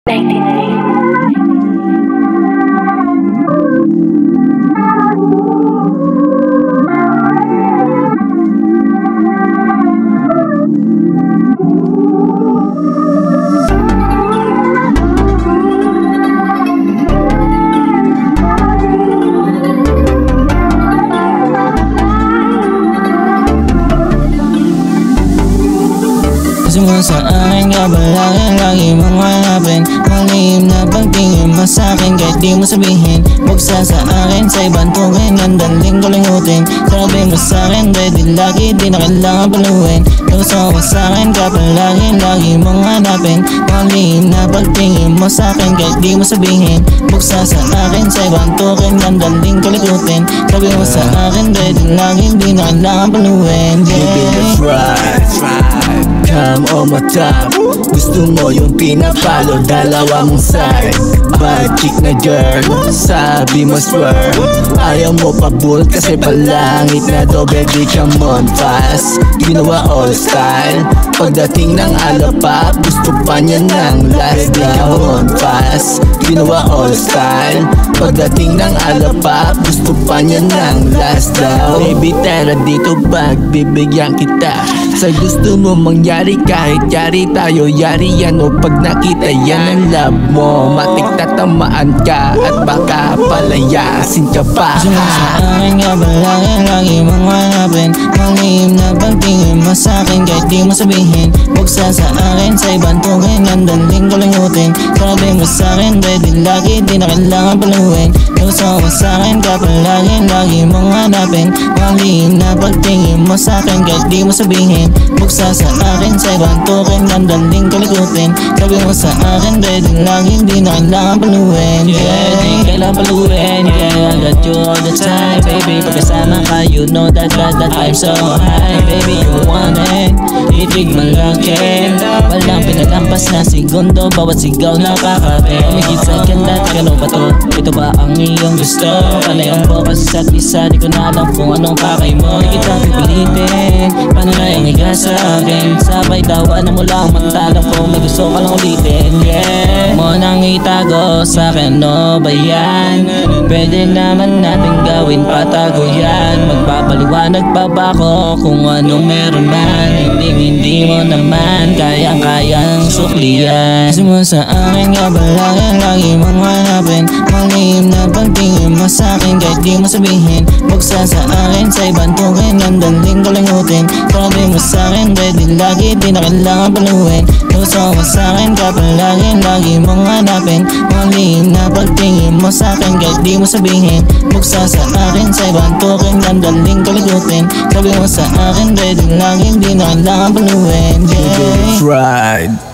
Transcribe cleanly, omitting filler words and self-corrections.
Gusto mo sa akin ka ba lagi mong hanapin? Malihim na pagtingin mo sa'kin kahit di mo sabihin. Buksa sa akin sa ibang tungin, ang daling ko lingutin. Sabi mo sa'kin ready lagi, di na kailangan paluin. Gusto mo sa'kin ka ba lagi mong hanapin? Malihim na pagtingin mo sa'kin kahit di mo sabihin. Buksa sa akin sa ibang tungin, ang daling ko lingutin. Sabi mo sa akin ready lagi, di na kailangan paluin. That's right. Come on my top. Gusto mo yung pinapalo, dalawa mong side. Bad chick na girl, sabi mo swerve. Ayaw mo pa bull kasi palangit na do. Baby come on fast, ginawa all style. Pagdating ng alapap, gusto pa niya ng last. Di come on fast, ginawa all style. Pagdating ng alapap, gusto pa niya ng last daw. Baby tara dito, pagbibigyan kita sa gusto mo mangyari. Kahit yari tayo, yari yan o pag nakita yan ang love mo, matik tatamaan ka at baka palayasin ka pa. Gusto mo sa akin ka ba lagi mong hanapin? Malihim na pagtingin mo sa'kin kahit di mo sabihin. Buksa sa akin sa ibang tungin, ang daling ko lingutin. Sabi mo sa'kin ready lagi, di na kailangan paluin. Gusto mo sa'kin ka ba lagi mong hanapin? Malihim na pagtingin mo sa'kin kahit di mo sabihin. Buksa sa akin sa ibang tungin, ang daling ko lingutin. Sabi mo sa akin ready lagi, di na kailangan paluin. Di kailangan paluin, I got you all the time. Baby, pagkasama ka, you know that I'm so high. Baby, you want it, itig malakin. Walang pinalampas na segundo, bawat sigaw nakakape. Umigit sa ganda, ano ba to? Ito ba ang iyong gusto? Panay ang bokas at isa, di ko na alam kung anong pakay mo. Di kita pipilitin, paano na yung higa sa akin? Sabay tawanan mo lang, matalam ko may gusto ka lang ulitin. Yeah, mo nang itago sa'kin, no ba yan? Pwede naman natin gawin patago yan. Magpapaliwanag pa ba ko kung anong meron man? Hindi mo naman kayang suklian. Gusto mo sa akin ka ba lagi mong hanapin? Malihim na pagtingin mo sa'kin kahit di mo sabihin. Buksa sa akin sa ibang tungin, ang daling ko lingutin. Sabi mo sa'kin ready lagi, di na kailangan paluin. Gusto mo sa'kin ka ba lagi mong hanapin? Malihim na pagtingin mo sa'kin kahit di mo sabihin. Buksa sa akin sa ibang tungin, ang daling ko lingutin. Sabi mo sa akin ready lagi, di na kailangan paluin. That's right.